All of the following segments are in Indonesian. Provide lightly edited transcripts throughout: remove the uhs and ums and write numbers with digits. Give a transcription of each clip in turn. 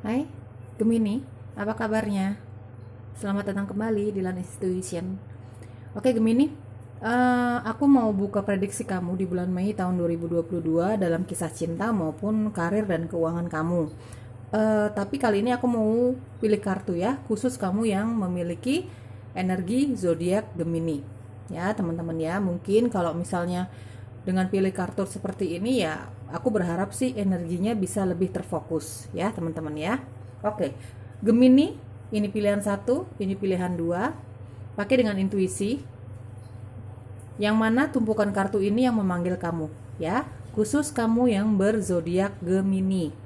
Hai, Gemini, apa kabarnya? Selamat datang kembali di Land Institution. Oke Gemini, aku mau buka prediksi kamu di bulan Mei tahun 2022 dalam kisah cinta maupun karir dan keuangan kamu. Tapi kali ini aku mau pilih kartu ya, khusus kamu yang memiliki energi zodiak Gemini. Ya teman-teman ya, mungkin kalau misalnya dengan pilih kartu seperti ini ya, aku berharap sih energinya bisa lebih terfokus ya teman-teman ya. Oke, Gemini, ini pilihan satu, ini pilihan dua. Pakai dengan intuisi. Yang mana tumpukan kartu ini yang memanggil kamu ya, khusus kamu yang berzodiak Gemini.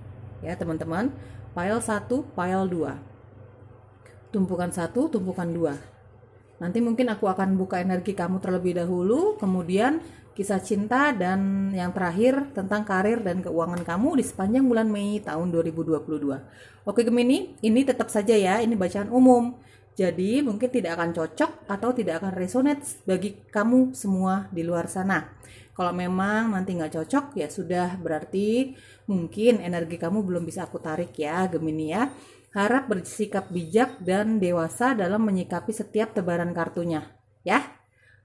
Ya teman-teman, pile satu, pile 2. Tumpukan satu, tumpukan 2. Nanti mungkin aku akan buka energi kamu terlebih dahulu, kemudian kisah cinta, dan yang terakhir tentang karir dan keuangan kamu di sepanjang bulan Mei tahun 2022. Oke Gemini, ini tetap saja ya, ini bacaan umum. Jadi mungkin tidak akan cocok atau tidak akan resonate bagi kamu semua di luar sana. Kalau memang nanti nggak cocok ya sudah, berarti mungkin energi kamu belum bisa aku tarik ya Gemini ya. Harap bersikap bijak dan dewasa dalam menyikapi setiap tebaran kartunya ya.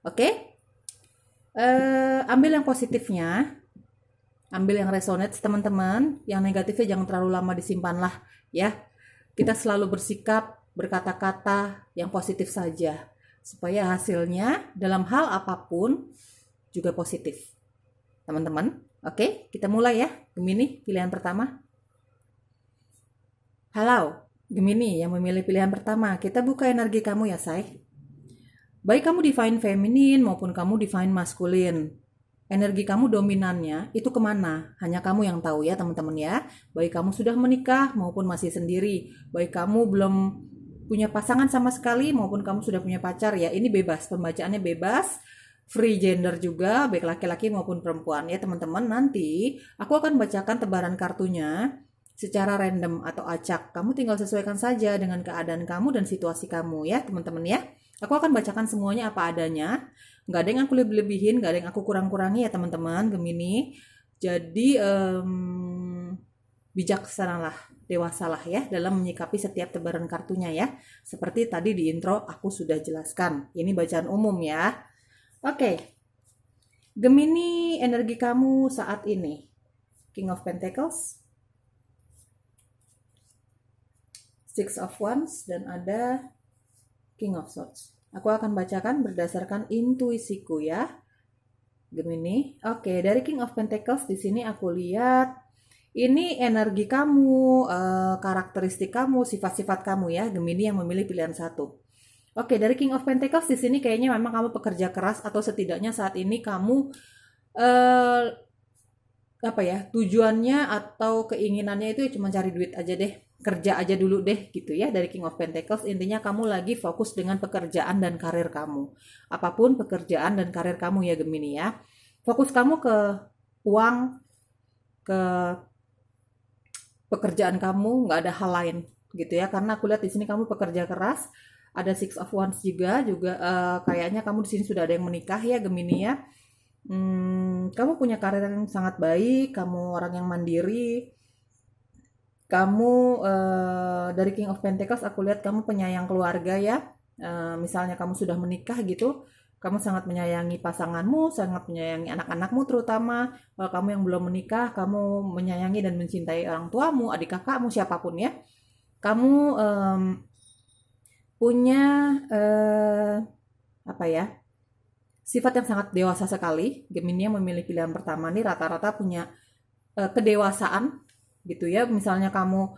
Oke. Ambil yang positifnya, ambil yang resonate teman-teman, yang negatifnya jangan terlalu lama disimpan lah ya. Kita selalu bersikap, berkata-kata yang positif saja supaya hasilnya dalam hal apapun juga positif teman-teman. Oke, kita mulai ya. Gemini, pilihan pertama. Halo Gemini yang memilih pilihan pertama, kita buka energi kamu ya say. Baik kamu divine feminin maupun kamu divine maskulin, energi kamu dominannya itu kemana? Hanya kamu yang tahu ya teman-teman ya. Baik kamu sudah menikah maupun masih sendiri, baik kamu belum punya pasangan sama sekali maupun kamu sudah punya pacar ya, ini bebas, pembacaannya bebas, free gender juga, baik laki-laki maupun perempuan ya teman-teman. Nanti aku akan bacakan tebaran kartunya secara random atau acak. Kamu tinggal sesuaikan saja dengan keadaan kamu dan situasi kamu ya teman-teman ya. Aku akan bacakan semuanya apa adanya. Nggak ada yang aku lebih-lebihin, nggak ada yang aku kurang-kurangi ya teman-teman Gemini. Jadi bijaksanalah, dewasalah ya dalam menyikapi setiap tebaran kartunya ya. Seperti tadi di intro aku sudah jelaskan. Ini bacaan umum ya. Oke, Gemini energi kamu saat ini. King of Pentacles, Six of Wands, dan ada King of Swords. Aku akan bacakan berdasarkan intuisiku ya, Gemini. Oke, dari King of Pentacles di sini aku lihat ini energi kamu, karakteristik kamu, sifat-sifat kamu ya, Gemini yang memilih pilihan satu. Oke, dari King of Pentacles di sini kayaknya memang kamu pekerja keras atau setidaknya saat ini kamu eh, apa ya, tujuannya atau keinginannya itu ya cuma cari duit aja deh, kerja aja dulu deh gitu ya. Dari King of Pentacles intinya kamu lagi fokus dengan pekerjaan dan karir kamu, apapun pekerjaan dan karir kamu ya Gemini ya. Fokus kamu ke uang, ke pekerjaan kamu, nggak ada hal lain gitu ya, karena aku lihat di sini kamu pekerja keras. Ada Six of Wands juga kayaknya kamu di sini sudah ada yang menikah ya Gemini ya. Kamu punya karir yang sangat baik, kamu orang yang mandiri, kamu dari King of Pentacles aku lihat kamu penyayang keluarga ya. Misalnya kamu sudah menikah gitu, kamu sangat menyayangi pasanganmu, sangat menyayangi anak-anakmu terutama. Kalau kamu yang belum menikah, kamu menyayangi dan mencintai orang tuamu, adik kakakmu, siapapun ya. Kamu punya apa ya? Sifat yang sangat dewasa sekali. Gemini yang memilih pilihan pertama nih rata-rata punya kedewasaan gitu ya. Misalnya kamu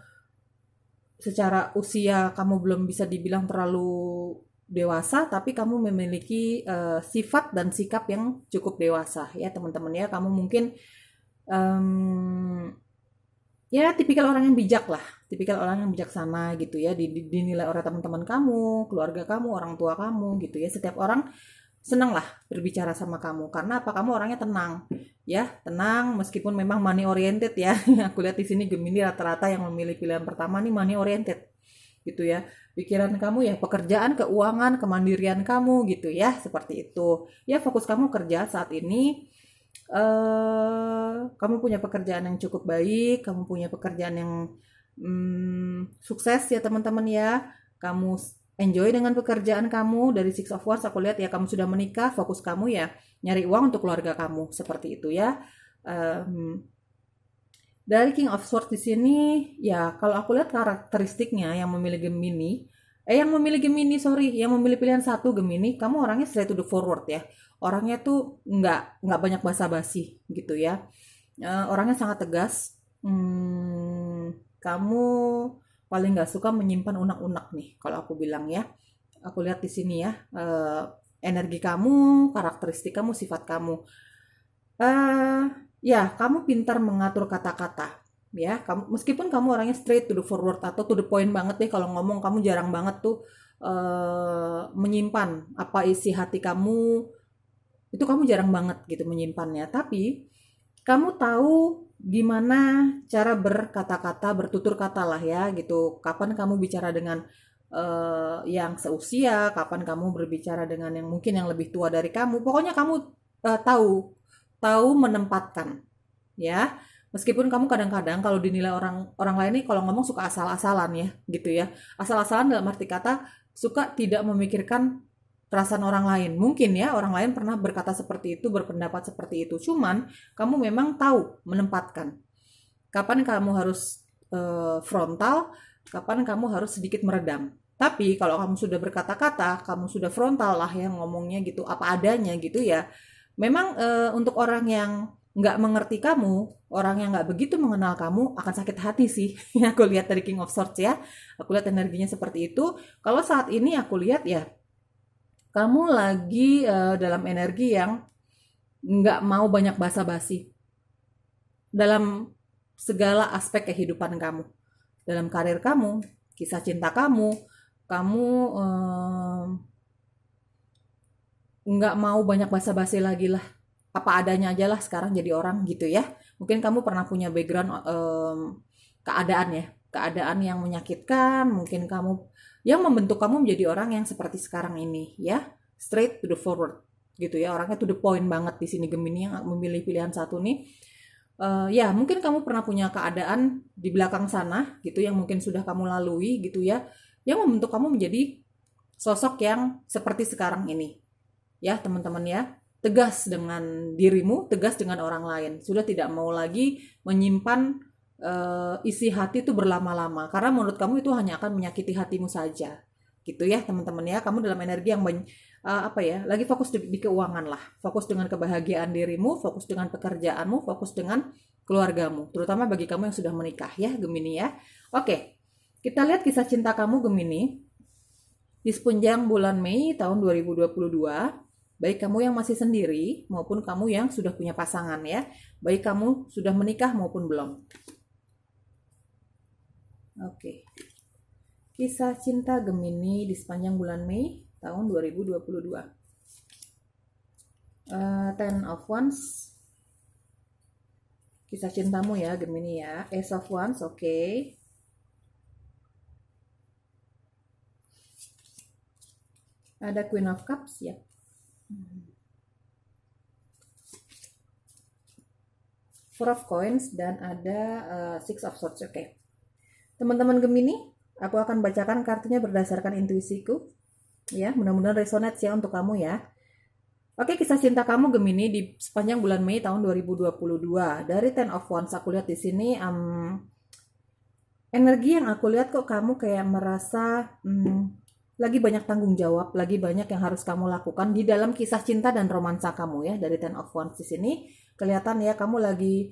secara usia kamu belum bisa dibilang terlalu dewasa, tapi kamu memiliki sifat dan sikap yang cukup dewasa ya teman-teman ya. Kamu mungkin um, ya tipikal orang yang bijak lah, tipikal orang yang bijaksana gitu ya, dinilai oleh teman-teman kamu, keluarga kamu, orang tua kamu gitu ya. Setiap orang senang lah berbicara sama kamu karena apa, kamu orangnya tenang ya, tenang meskipun memang money oriented ya. Aku lihat di sini Gemini rata-rata yang memilih pilihan pertama nih money oriented gitu ya. Pikiran kamu ya pekerjaan, keuangan, kemandirian kamu gitu ya, seperti itu ya. Fokus kamu kerja saat ini, kamu punya pekerjaan yang cukup baik, kamu punya pekerjaan yang sukses ya teman-teman ya. Kamu enjoy dengan pekerjaan kamu. Dari Six of Wands aku lihat ya kamu sudah menikah, fokus kamu ya nyari uang untuk keluarga kamu, seperti itu ya. Dari King of Swords di sini ya kalau aku lihat karakteristiknya yang memilih yang memilih pilihan satu Gemini, kamu orangnya straight to the forward ya. Orangnya tuh nggak banyak basa-basi gitu ya. Orangnya sangat tegas. Kamu paling nggak suka menyimpan unek-unek nih, kalau aku bilang ya. Aku lihat di sini ya, energi kamu, karakteristik kamu, sifat kamu. Ya, kamu pintar mengatur kata-kata. Ya, meskipun kamu orangnya straight to the forward atau to the point banget deh kalau ngomong, kamu jarang banget tuh menyimpan apa isi hati kamu. Itu kamu jarang banget gitu menyimpannya. Tapi kamu tahu gimana cara berkata-kata, bertutur kata lah ya gitu. Kapan kamu bicara dengan yang seusia, kapan kamu berbicara dengan yang mungkin yang lebih tua dari kamu. Pokoknya kamu tahu menempatkan ya. Meskipun kamu kadang-kadang kalau dinilai orang lain nih kalau ngomong suka asal-asalan ya gitu ya. Asal-asalan dalam arti kata suka tidak memikirkan perasaan orang lain. Mungkin ya orang lain pernah berkata seperti itu, berpendapat seperti itu. Cuman kamu memang tahu menempatkan. Kapan kamu harus frontal, kapan kamu harus sedikit meredam. Tapi kalau kamu sudah berkata-kata, kamu sudah frontal lah ya ngomongnya gitu, apa adanya gitu ya. Memang untuk orang yang nggak mengerti kamu, orang yang nggak begitu mengenal kamu akan sakit hati sih. Aku lihat dari King of Swords ya. Aku lihat energinya seperti itu. Kalau saat ini aku lihat ya, kamu lagi dalam energi yang nggak mau banyak basa-basi dalam segala aspek kehidupan kamu, dalam karir kamu, kisah cinta kamu nggak mau banyak basa-basi lagi lah, apa adanya aja lah sekarang jadi orang gitu ya. Mungkin kamu pernah punya background keadaan yang menyakitkan, mungkin kamu yang membentuk kamu menjadi orang yang seperti sekarang ini ya, straight to the forward gitu ya, orangnya to the point banget di sini Gemini yang memilih pilihan satu nih. Ya mungkin kamu pernah punya keadaan di belakang sana gitu yang mungkin sudah kamu lalui gitu ya, yang membentuk kamu menjadi sosok yang seperti sekarang ini ya teman-teman ya. Tegas dengan dirimu, tegas dengan orang lain, sudah tidak mau lagi menyimpan isi hati itu berlama-lama karena menurut kamu itu hanya akan menyakiti hatimu saja gitu ya teman-teman ya. Kamu dalam energi yang lagi fokus di keuangan lah, fokus dengan kebahagiaan dirimu, fokus dengan pekerjaanmu, fokus dengan keluargamu, terutama bagi kamu yang sudah menikah ya Gemini ya. Oke, kita lihat kisah cinta kamu Gemini di sepanjang bulan Mei tahun 2022. Baik kamu yang masih sendiri maupun kamu yang sudah punya pasangan ya, baik kamu sudah menikah maupun belum. Oke. Kisah cinta Gemini di sepanjang bulan Mei tahun 2022. Ten of Wands. Kisah cintamu ya Gemini ya. Ace of Wands, oke. Ada Queen of Cups ya. Four of Coins dan ada Six of Swords, oke. Teman-teman Gemini, aku akan bacakan kartunya berdasarkan intuisiku. Ya, mudah-mudahan resonate ya untuk kamu ya. Oke, kisah cinta kamu Gemini di sepanjang bulan Mei tahun 2022. Dari Ten of Wands aku lihat di sini energi yang aku lihat kok kamu kayak merasa lagi banyak tanggung jawab, lagi banyak yang harus kamu lakukan di dalam kisah cinta dan romansa kamu ya. Dari Ten of Wands di sini kelihatan ya kamu lagi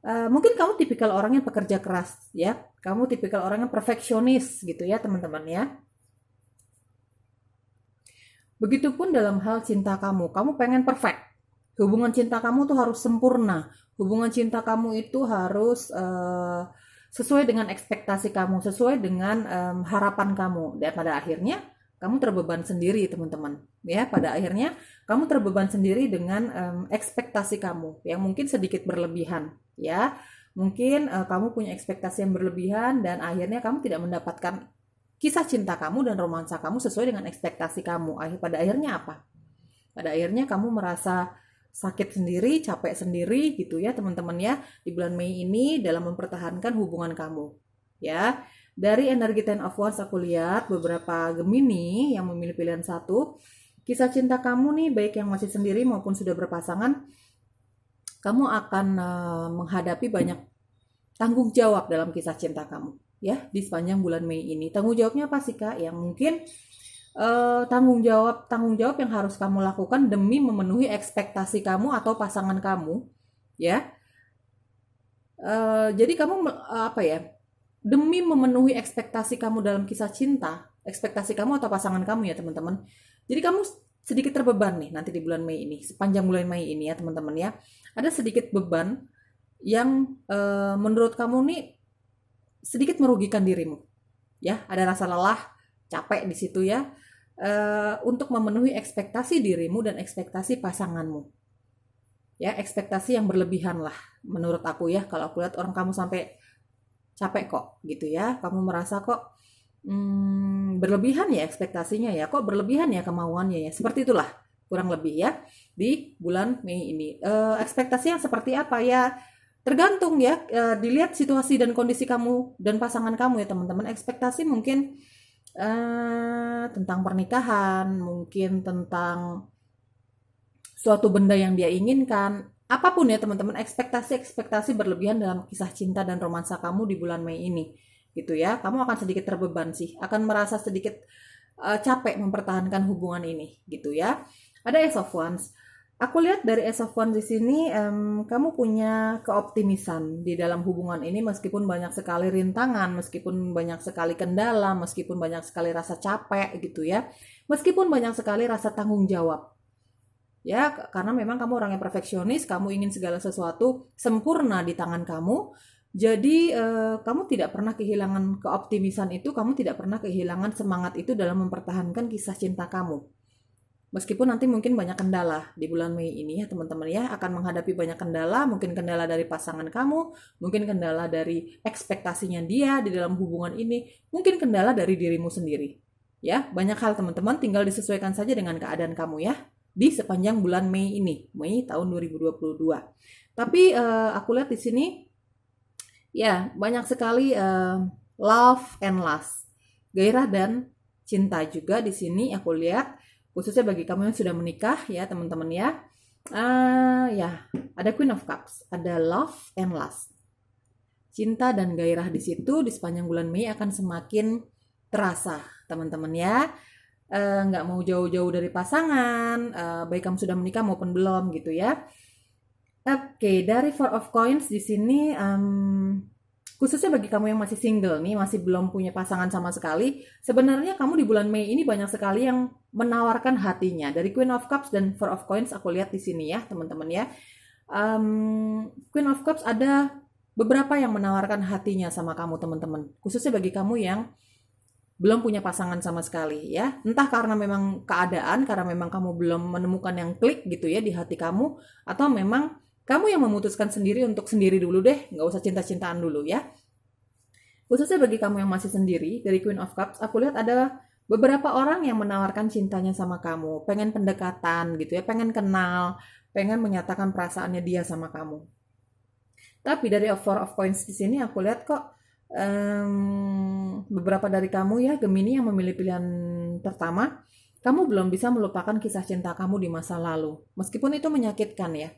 mungkin kamu tipikal orang yang pekerja keras ya. Kamu tipikal orang yang perfeksionis gitu ya teman-teman ya. Begitupun dalam hal cinta kamu pengen perfect. Hubungan cinta kamu tuh harus sempurna. Hubungan cinta kamu itu harus sesuai dengan ekspektasi kamu, sesuai dengan harapan kamu. Dan pada akhirnya kamu terbeban sendiri teman-teman. Ya, pada akhirnya kamu terbeban sendiri dengan ekspektasi kamu yang mungkin sedikit berlebihan. Ya, mungkin kamu punya ekspektasi yang berlebihan dan akhirnya kamu tidak mendapatkan kisah cinta kamu dan romansa kamu sesuai dengan ekspektasi kamu. Pada akhirnya apa? Pada akhirnya kamu merasa sakit sendiri, capek sendiri gitu ya teman-teman ya di bulan Mei ini dalam mempertahankan hubungan kamu. Ya, Dari energi Ten of Wands aku lihat beberapa Gemini yang memilih pilihan satu. Kisah cinta kamu nih, baik yang masih sendiri maupun sudah berpasangan, kamu akan menghadapi banyak tanggung jawab dalam kisah cinta kamu ya di sepanjang bulan Mei ini. Tanggung jawabnya apa sih Kak? Yang mungkin tanggung jawab yang harus kamu lakukan demi memenuhi ekspektasi kamu atau pasangan kamu ya. Jadi kamu apa ya? Demi memenuhi ekspektasi kamu dalam kisah cinta, ekspektasi kamu atau pasangan kamu ya teman-teman. Jadi kamu sedikit terbeban nih nanti di bulan Mei ini, sepanjang bulan Mei ini ya teman-teman ya. Ada sedikit beban yang menurut kamu nih sedikit merugikan dirimu. Ya, ada rasa lelah, capek di situ ya. Untuk memenuhi ekspektasi dirimu dan ekspektasi pasanganmu. Ya, ekspektasi yang berlebihan lah menurut aku ya. Kalau aku lihat orang kamu sampai capek kok gitu ya, kamu merasa kok berlebihan ya ekspektasinya ya, kok berlebihan ya kemauannya ya, seperti itulah kurang lebih ya di bulan Mei ini. Ekspektasi yang seperti apa ya, tergantung ya, dilihat situasi dan kondisi kamu dan pasangan kamu ya teman-teman. Ekspektasi mungkin tentang pernikahan, mungkin tentang suatu benda yang dia inginkan, apapun ya teman-teman, ekspektasi berlebihan dalam kisah cinta dan romansa kamu di bulan Mei ini gitu ya. Kamu akan sedikit terbeban sih, akan merasa sedikit capek mempertahankan hubungan ini gitu ya. Ada Ace of Wands. Aku lihat dari Ace of Wands di sini kamu punya keoptimisan di dalam hubungan ini meskipun banyak sekali rintangan, meskipun banyak sekali kendala, meskipun banyak sekali rasa capek gitu ya. Meskipun banyak sekali rasa tanggung jawab. Ya, karena memang kamu orang yang perfeksionis, kamu ingin segala sesuatu sempurna di tangan kamu. Jadi, kamu tidak pernah kehilangan keoptimisan itu, kamu tidak pernah kehilangan semangat itu dalam mempertahankan kisah cinta kamu. Meskipun nanti mungkin banyak kendala di bulan Mei ini ya teman-teman ya, akan menghadapi banyak kendala, mungkin kendala dari pasangan kamu, mungkin kendala dari ekspektasinya dia di dalam hubungan ini, mungkin kendala dari dirimu sendiri. Ya, banyak hal teman-teman, tinggal disesuaikan saja dengan keadaan kamu ya di sepanjang bulan Mei ini, Mei tahun 2022. Tapi aku lihat di sini ya banyak sekali love and lust, gairah dan cinta juga di sini aku lihat, khususnya bagi kamu yang sudah menikah ya teman-teman ya. Ya ada Queen of Cups, ada love and lust, cinta dan gairah di situ di sepanjang bulan Mei akan semakin terasa teman-teman ya. Nggak mau jauh-jauh dari pasangan, baik kamu sudah menikah maupun belum gitu ya. Oke, dari Four of Coins di sini, khususnya bagi kamu yang masih single nih, masih belum punya pasangan sama sekali, sebenarnya kamu di bulan Mei ini banyak sekali yang menawarkan hatinya. Dari Queen of Cups dan Four of Coins aku lihat di sini ya teman-teman ya. Queen of Cups ada beberapa yang menawarkan hatinya sama kamu teman-teman, khususnya bagi kamu yang belum punya pasangan sama sekali ya. Entah karena memang keadaan, karena memang kamu belum menemukan yang klik gitu ya di hati kamu, atau memang kamu yang memutuskan sendiri untuk sendiri dulu deh, nggak usah cinta-cintaan dulu ya. Khususnya bagi kamu yang masih sendiri, dari Queen of Cups, aku lihat ada beberapa orang yang menawarkan cintanya sama kamu, pengen pendekatan gitu ya, pengen kenal, pengen menyatakan perasaannya dia sama kamu. Tapi dari Four of Coins di sini aku lihat kok beberapa dari kamu ya Gemini yang memilih pilihan pertama, kamu belum bisa melupakan kisah cinta kamu di masa lalu, meskipun itu menyakitkan ya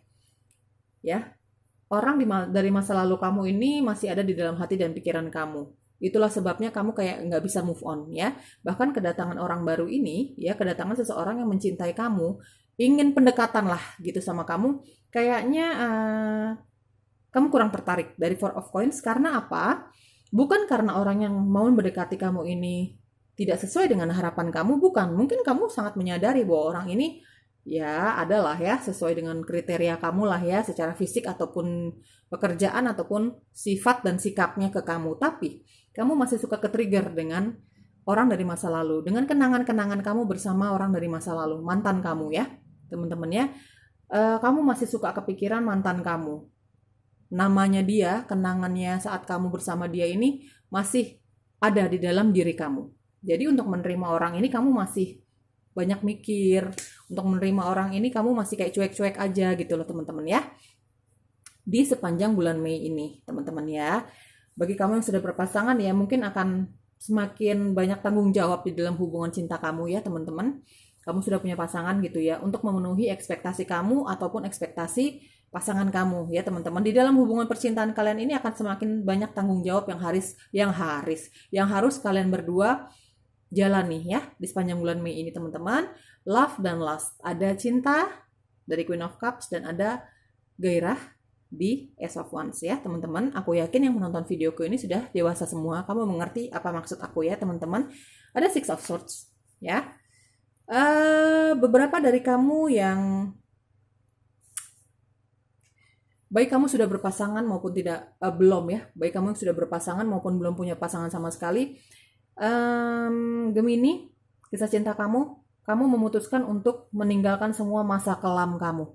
orang dari masa lalu kamu ini masih ada di dalam hati dan pikiran kamu. Itulah sebabnya kamu kayak nggak bisa move on ya. Bahkan kedatangan orang baru ini ya, kedatangan seseorang yang mencintai kamu, ingin pendekatan lah gitu sama kamu, kayaknya kamu kurang tertarik dari Four of Coins. Karena apa? Bukan karena orang yang mau mendekati kamu ini tidak sesuai dengan harapan kamu, bukan. Mungkin kamu sangat menyadari bahwa orang ini ya adalah ya sesuai dengan kriteria kamu lah ya, secara fisik ataupun pekerjaan ataupun sifat dan sikapnya ke kamu. Tapi kamu masih suka ke-trigger dengan orang dari masa lalu, dengan kenangan-kenangan kamu bersama orang dari masa lalu, mantan kamu ya teman-teman ya. Kamu masih suka kepikiran mantan kamu. Namanya dia, kenangannya saat kamu bersama dia ini masih ada di dalam diri kamu. Jadi untuk menerima orang ini kamu masih banyak mikir. Untuk menerima orang ini kamu masih kayak cuek-cuek aja gitu loh teman-teman ya. Di sepanjang bulan Mei ini teman-teman ya. Bagi kamu yang sudah berpasangan ya, mungkin akan semakin banyak tanggung jawab di dalam hubungan cinta kamu ya teman-teman. Kamu sudah punya pasangan gitu ya, untuk memenuhi ekspektasi kamu ataupun ekspektasi pasangan kamu ya teman-teman. Di dalam hubungan percintaan kalian ini akan semakin banyak tanggung jawab yang harus kalian berdua jalani ya di sepanjang bulan Mei ini teman-teman. Love dan lust, ada cinta dari Queen of Cups dan ada gairah di Ace of Wands ya teman-teman. Aku yakin yang menonton videoku ini sudah dewasa semua, kamu mengerti apa maksud aku ya teman-teman. Ada Six of Swords ya. Beberapa dari kamu yang baik kamu sudah berpasangan maupun tidak, belum ya, baik kamu yang sudah berpasangan maupun belum punya pasangan sama sekali, Gemini, kisah cinta kamu memutuskan untuk meninggalkan semua masa kelam kamu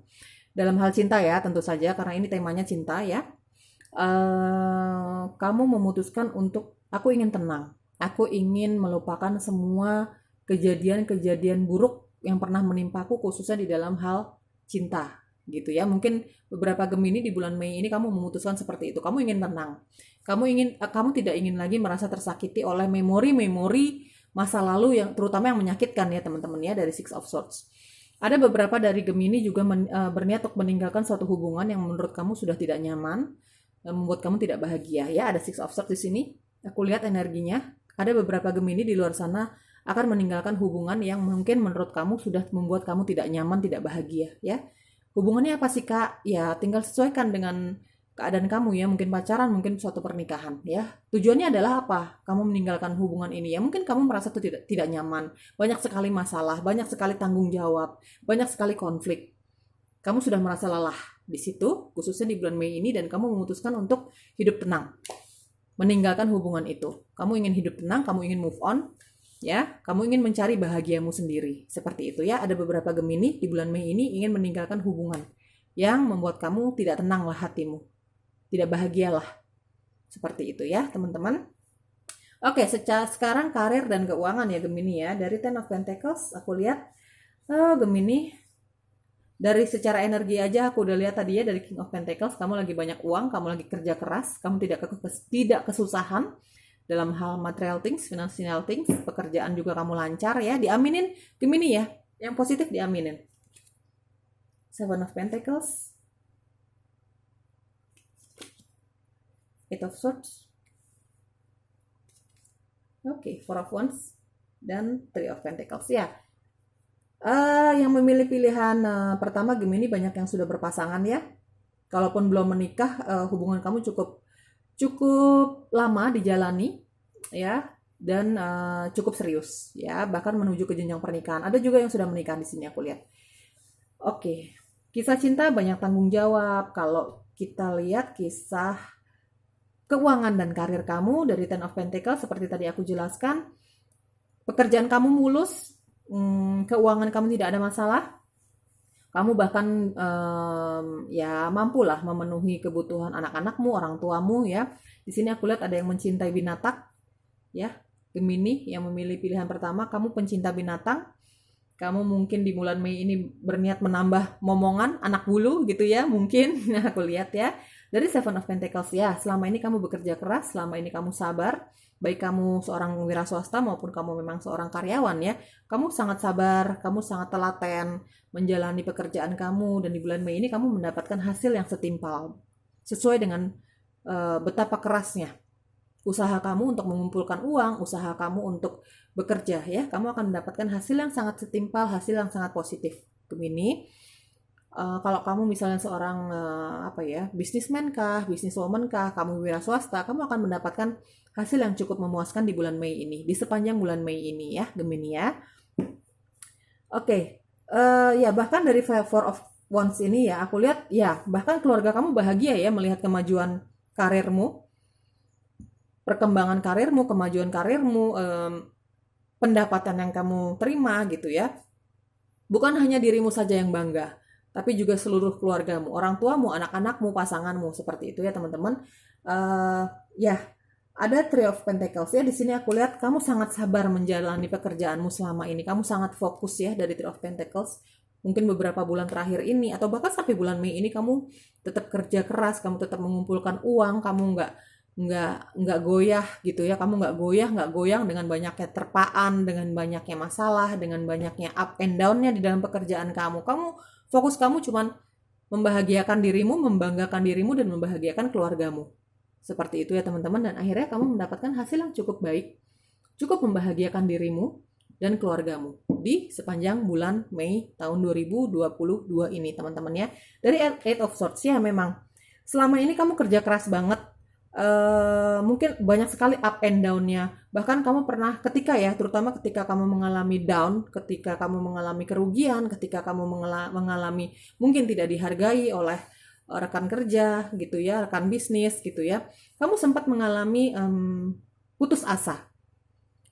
dalam hal cinta ya, tentu saja karena ini temanya cinta ya. Kamu memutuskan untuk, aku ingin tenang, aku ingin melupakan semua kejadian-kejadian buruk yang pernah menimpaku, khususnya di dalam hal cinta gitu ya. Mungkin beberapa Gemini di bulan Mei ini kamu memutuskan seperti itu. Kamu ingin tenang. Kamu tidak ingin lagi merasa tersakiti oleh memori-memori masa lalu yang terutama yang menyakitkan ya teman-teman ya, dari Six of Swords. Ada beberapa dari Gemini juga berniat untuk meninggalkan suatu hubungan yang menurut kamu sudah tidak nyaman, membuat kamu tidak bahagia ya. Ada Six of Swords di sini. Aku lihat energinya. Ada beberapa Gemini di luar sana akan meninggalkan hubungan yang mungkin menurut kamu sudah membuat kamu tidak nyaman, tidak bahagia ya. Hubungannya apa sih Kak? Ya tinggal sesuaikan dengan keadaan kamu ya, mungkin pacaran, mungkin suatu pernikahan ya. Tujuannya adalah apa? Kamu meninggalkan hubungan ini ya, mungkin kamu merasa itu tidak nyaman, banyak sekali masalah, banyak sekali tanggung jawab, banyak sekali konflik. Kamu sudah merasa lelah di situ, khususnya di bulan Mei ini, dan kamu memutuskan untuk hidup tenang, meninggalkan hubungan itu. Kamu ingin hidup tenang, kamu ingin move on ya, kamu ingin mencari bahagiamu sendiri, seperti itu ya. Ada beberapa Gemini di bulan Mei ini ingin meninggalkan hubungan yang membuat kamu tidak tenanglah hatimu, tidak bahagialah, seperti itu ya teman-teman. Oke, sekarang karir dan keuangan ya Gemini ya. Dari Ten of Pentacles aku lihat, Gemini, dari secara energi aja aku udah lihat tadi ya, dari King of Pentacles kamu lagi banyak uang, kamu lagi kerja keras, kamu tidak kesusahan dalam hal material things, financial things, pekerjaan juga kamu lancar ya, diaminin Gemini ya, yang positif diaminin. Seven of Pentacles, Eight of Swords, Four of Wands, dan Three of Pentacles ya. Yang memilih pilihan pertama Gemini banyak yang sudah berpasangan ya. Kalaupun belum menikah, hubungan kamu cukup lama dijalani ya, dan cukup serius ya, bahkan menuju ke jenjang pernikahan. Ada juga yang sudah menikah di sini aku lihat. Oke, kisah cinta banyak tanggung jawab. Kalau kita lihat kisah keuangan dan karir kamu dari Ten of Pentacles seperti tadi aku jelaskan, pekerjaan kamu mulus, keuangan kamu tidak ada masalah. Kamu bahkan ya mampulah memenuhi kebutuhan anak-anakmu, orang tuamu ya. Di sini aku lihat ada yang mencintai binatang ya. Gemini yang memilih pilihan pertama, kamu pencinta binatang. Kamu mungkin di bulan Mei ini berniat menambah momongan anak bulu gitu ya, mungkin. Nah, aku lihat ya. Dari Seven of Pentacles ya, selama ini kamu bekerja keras, selama ini kamu sabar. Baik kamu seorang wira swasta maupun kamu memang seorang karyawan ya. Kamu sangat sabar, kamu sangat telaten menjalani pekerjaan kamu, dan di bulan Mei ini kamu mendapatkan hasil yang setimpal sesuai dengan betapa kerasnya usaha kamu untuk mengumpulkan uang, usaha kamu untuk bekerja ya. Kamu akan mendapatkan hasil yang sangat setimpal, hasil yang sangat positif Gemini. Kalau kamu misalnya seorang bisnismen kah, bisniswoman kah, kamu wira swasta, kamu akan mendapatkan hasil yang cukup memuaskan di bulan Mei ini, di sepanjang bulan Mei ini ya Gemini ya. Ya bahkan dari Four of Wands ini ya, aku lihat ya bahkan keluarga kamu bahagia ya melihat kemajuan karirmu, perkembangan karirmu, kemajuan karirmu, pendapatan yang kamu terima gitu ya. Bukan hanya dirimu saja yang bangga, tapi juga seluruh keluargamu, orang tuamu, anak-anakmu, pasanganmu, seperti itu ya teman-teman. Ya, ada Three of Pentacles ya. Di sini aku lihat kamu sangat sabar menjalani pekerjaanmu selama ini. Kamu sangat fokus ya dari Three of Pentacles. Mungkin beberapa bulan terakhir ini atau bahkan sampai bulan Mei ini kamu tetap kerja keras, kamu tetap mengumpulkan uang, kamu nggak goyah gitu ya. Kamu nggak goyah, nggak goyang dengan banyaknya terpaan, dengan banyaknya masalah, dengan banyaknya up and down-nya di dalam pekerjaan kamu. Fokus kamu cuman membahagiakan dirimu, membanggakan dirimu, dan membahagiakan keluargamu. Seperti itu ya teman-teman, dan akhirnya kamu mendapatkan hasil yang cukup baik, cukup membahagiakan dirimu dan keluargamu di sepanjang bulan Mei tahun 2022 ini teman-teman ya. Dari Eight of Swords ya, memang selama ini kamu kerja keras banget, mungkin banyak sekali up and down-nya. Bahkan kamu pernah terutama ketika kamu mengalami down, ketika kamu mengalami kerugian, ketika kamu mengalami mungkin tidak dihargai oleh rekan kerja gitu ya, rekan bisnis gitu ya. Kamu sempat mengalami putus asa,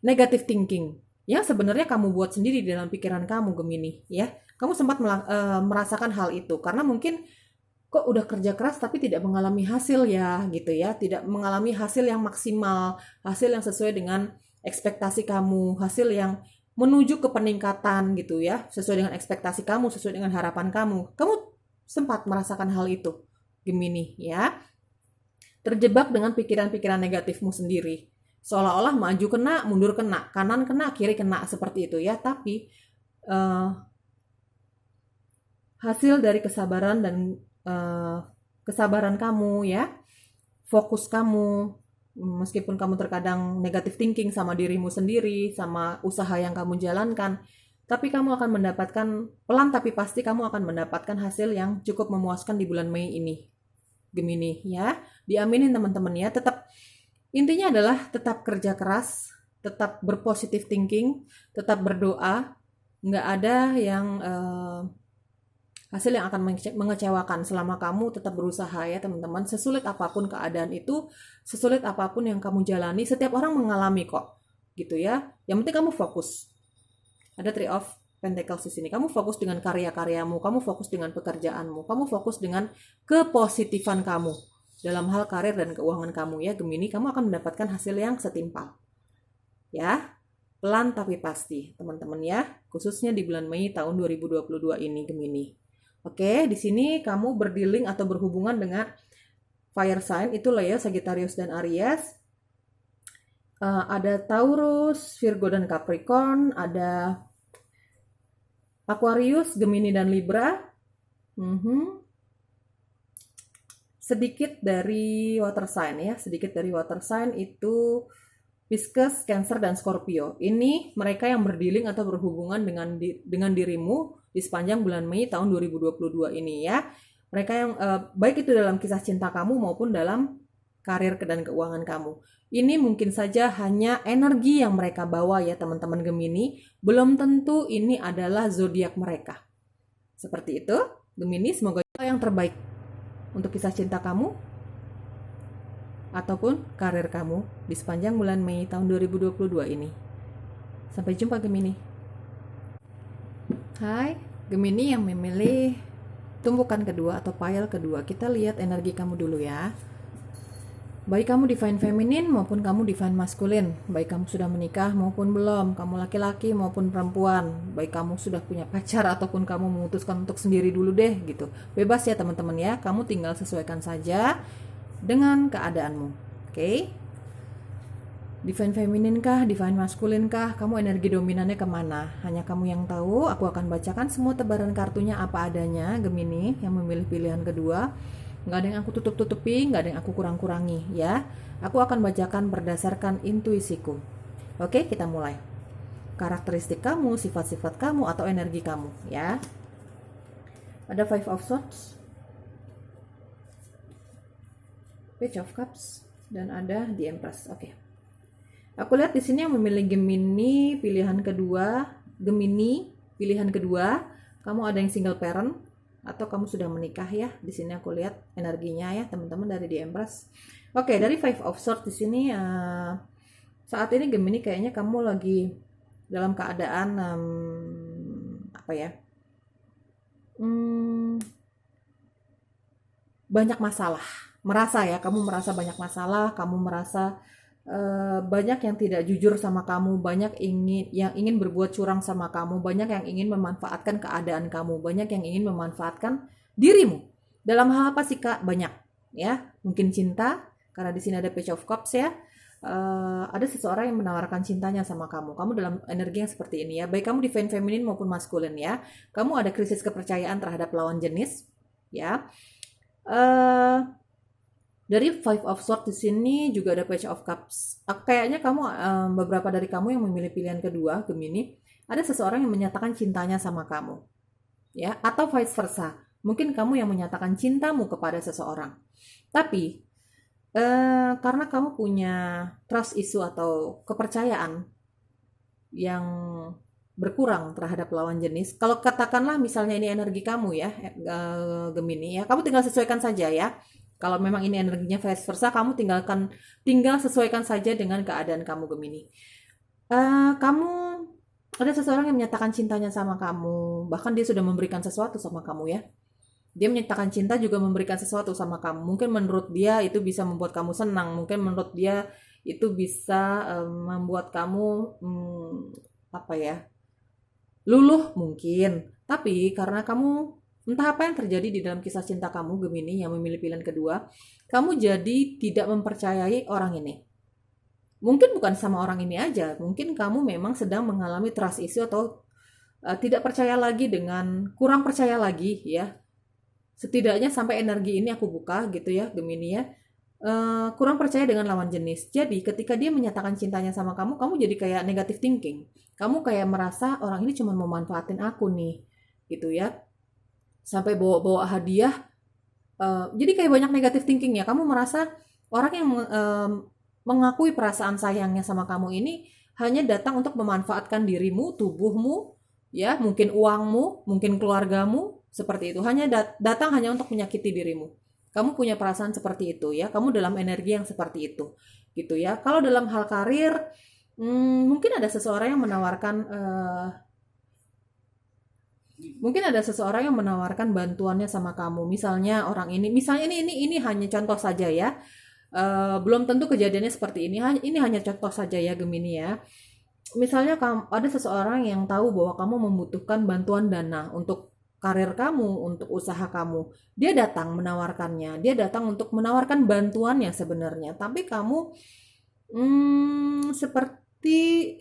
negative thinking. Ya sebenarnya kamu buat sendiri di dalam pikiran kamu, Gemini ya. Kamu sempat merasakan hal itu karena mungkin kok udah kerja keras tapi tidak mengalami hasil ya gitu ya, tidak mengalami hasil yang maksimal, hasil yang sesuai dengan ekspektasi kamu, hasil yang menuju ke peningkatan gitu ya, sesuai dengan ekspektasi kamu, sesuai dengan harapan kamu. Kamu sempat merasakan hal itu, Gemini ya, terjebak dengan pikiran-pikiran negatifmu sendiri, seolah-olah maju kena, mundur kena, kanan kena, kiri kena, seperti itu ya. Tapi hasil dari kesabaran dan kesabaran kamu ya, fokus kamu, meskipun kamu terkadang negative thinking sama dirimu sendiri, sama usaha yang kamu jalankan, tapi kamu akan mendapatkan, pelan tapi pasti kamu akan mendapatkan hasil yang cukup memuaskan di bulan Mei ini, Gemini ya. Diaminin teman-teman ya. Tetap, intinya adalah tetap kerja keras, tetap berpositif thinking, tetap berdoa. Nggak ada yang hasil yang akan mengecewakan selama kamu tetap berusaha ya teman-teman. Sesulit apapun keadaan itu, sesulit apapun yang kamu jalani, setiap orang mengalami kok gitu ya. Yang penting kamu fokus. Ada Three of Pentacles di sini. Kamu fokus dengan karya-karyamu, kamu fokus dengan pekerjaanmu, kamu fokus dengan kepositifan kamu dalam hal karir dan keuangan kamu ya Gemini. Kamu akan mendapatkan hasil yang setimpal ya, pelan tapi pasti teman-teman ya, khususnya di bulan Mei tahun 2022 ini Gemini. Oke, di sini kamu berdealing atau berhubungan dengan fire sign, itu Leo, Sagittarius, dan Aries. Ada Taurus, Virgo, dan Capricorn. Ada Aquarius, Gemini, dan Libra. Sedikit dari water sign ya, sedikit dari water sign itu Pisces, Cancer, dan Scorpio. Ini mereka yang berdealing atau berhubungan dengan dirimu di sepanjang bulan Mei tahun 2022 ini ya. Mereka yang baik itu dalam kisah cinta kamu maupun dalam karir dan keuangan kamu. Ini mungkin saja hanya energi yang mereka bawa ya teman-teman Gemini. Belum tentu ini adalah zodiak mereka. Seperti itu, Gemini, semoga yang terbaik untuk kisah cinta kamu ataupun karir kamu di sepanjang bulan Mei tahun 2022 ini. Sampai jumpa Gemini. Hai, Gemini yang memilih tumbukan kedua atau pile kedua. Kita lihat energi kamu dulu ya. Baik kamu divine feminine maupun kamu divine masculine, baik kamu sudah menikah maupun belum, kamu laki-laki maupun perempuan, baik kamu sudah punya pacar ataupun kamu memutuskan untuk sendiri dulu deh gitu. Bebas ya teman-teman ya, kamu tinggal sesuaikan saja dengan keadaanmu. Oke? Divine feminine kah, divine masculine kah, kamu energi dominannya kemana? Hanya kamu yang tahu. Aku akan bacakan semua tebaran kartunya apa adanya, Gemini yang memilih pilihan kedua. Nggak ada yang aku tutup-tutupi, nggak ada yang aku kurang-kurangi ya. Aku akan bacakan berdasarkan intuisiku. Oke, kita mulai. Karakteristik kamu, sifat-sifat kamu, atau energi kamu ya. Ada Five of Swords, Page of Cups, dan ada The Empress. Oke. Aku lihat di sini yang memilih Gemini pilihan kedua, kamu ada yang single parent atau kamu sudah menikah ya. Di sini aku lihat energinya ya, teman-teman, dari The Empress. Oke, dari Five of Swords di sini saat ini Gemini kayaknya kamu lagi dalam keadaan banyak masalah. Kamu merasa banyak masalah, kamu merasa banyak yang tidak jujur sama kamu, banyak yang ingin berbuat curang sama kamu, banyak yang ingin memanfaatkan keadaan kamu, banyak yang ingin memanfaatkan dirimu. Dalam hal apa sih Kak? Banyak ya, mungkin cinta, karena di sini ada Page of Cups ya. Ada seseorang yang menawarkan cintanya sama kamu. Kamu dalam energi yang seperti ini ya. Baik kamu divine feminine maupun maskulin ya. Kamu ada krisis kepercayaan terhadap lawan jenis ya. Dari Five of Swords di sini juga ada Page of Cups. Kayaknya kamu beberapa dari kamu yang memilih pilihan kedua, Gemini, ada seseorang yang menyatakan cintanya sama kamu. Ya, atau vice versa. Mungkin kamu yang menyatakan cintamu kepada seseorang. Tapi karena kamu punya trust issue atau kepercayaan yang berkurang terhadap lawan jenis. Kalau katakanlah misalnya ini energi kamu ya, Gemini ya, kamu tinggal sesuaikan saja ya. Kalau memang ini energinya vice versa, kamu tinggal sesuaikan saja dengan keadaan kamu, Gemini. Kamu ada seseorang yang menyatakan cintanya sama kamu, bahkan dia sudah memberikan sesuatu sama kamu ya. Dia menyatakan cinta juga memberikan sesuatu sama kamu. Mungkin menurut dia itu bisa membuat kamu senang. Mungkin menurut dia itu bisa membuat kamu luluh mungkin. Tapi karena kamu entah apa yang terjadi di dalam kisah cinta kamu, Gemini yang memilih pilihan kedua, kamu jadi tidak mempercayai orang ini. Mungkin bukan sama orang ini aja. Mungkin kamu memang sedang mengalami trust issue atau tidak percaya lagi kurang percaya lagi ya. Setidaknya sampai energi ini aku buka gitu ya, Gemini ya. Kurang percaya dengan lawan jenis. Jadi ketika dia menyatakan cintanya sama kamu, kamu jadi kayak negative thinking. Kamu kayak merasa orang ini cuma mau manfaatin aku nih, gitu ya. Sampai bawa-bawa hadiah. Jadi kayak banyak negative thinking ya. Kamu merasa orang yang mengakui perasaan sayangnya sama kamu ini hanya datang untuk memanfaatkan dirimu, tubuhmu, ya, mungkin uangmu, mungkin keluargamu. Seperti itu, hanya datang hanya untuk menyakiti dirimu. Kamu punya perasaan seperti itu ya, kamu dalam energi yang seperti itu, gitu ya. Kalau dalam hal karir, mungkin ada seseorang yang menawarkan bantuannya sama kamu. Misalnya orang ini, ini hanya contoh saja ya. Belum tentu kejadiannya seperti ini. Ini hanya contoh saja ya, Gemini ya. Misalnya ada seseorang yang tahu bahwa kamu membutuhkan bantuan dana untuk karir kamu, untuk usaha kamu. Dia datang menawarkannya. Dia datang untuk menawarkan bantuannya sebenarnya. Tapi kamu seperti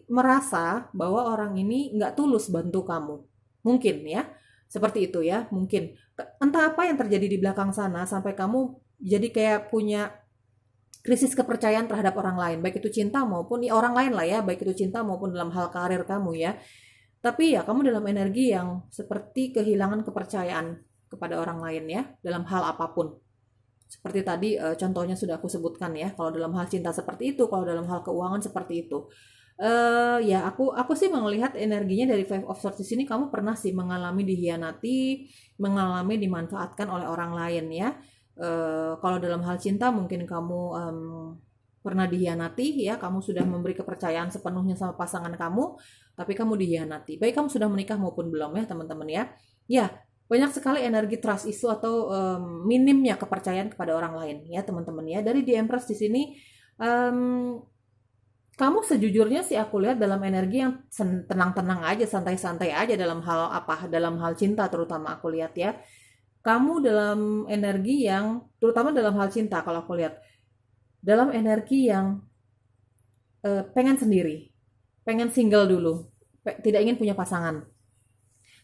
merasa bahwa orang ini nggak tulus bantu kamu. Mungkin ya. Seperti itu ya. Mungkin. Entah apa yang terjadi di belakang sana sampai kamu jadi kayak punya krisis kepercayaan terhadap orang lain. Baik itu cinta maupun orang lain lah ya. Baik itu cinta maupun dalam hal karir kamu ya. Tapi ya kamu dalam energi yang seperti kehilangan kepercayaan kepada orang lain ya, dalam hal apapun. Seperti tadi contohnya sudah aku sebutkan ya, kalau dalam hal cinta seperti itu, kalau dalam hal keuangan seperti itu. Ya aku sih melihat energinya dari Five of Swords di sini, kamu pernah sih mengalami dihianati, mengalami dimanfaatkan oleh orang lain ya. Kalau dalam hal cinta mungkin kamu pernah dihianati ya, kamu sudah memberi kepercayaan sepenuhnya sama pasangan kamu, tapi kamu dihianati. Baik kamu sudah menikah maupun belum ya teman-teman ya. Ya, banyak sekali energi trust issue atau minimnya kepercayaan kepada orang lain ya teman-teman ya. Dari The Empress di sini, kamu sejujurnya sih aku lihat dalam energi yang tenang-tenang aja, santai-santai aja dalam hal dalam hal cinta terutama aku lihat ya. Kamu dalam energi yang, terutama dalam hal cinta kalau aku lihat, dalam energi yang pengen sendiri, pengen single dulu, tidak ingin punya pasangan,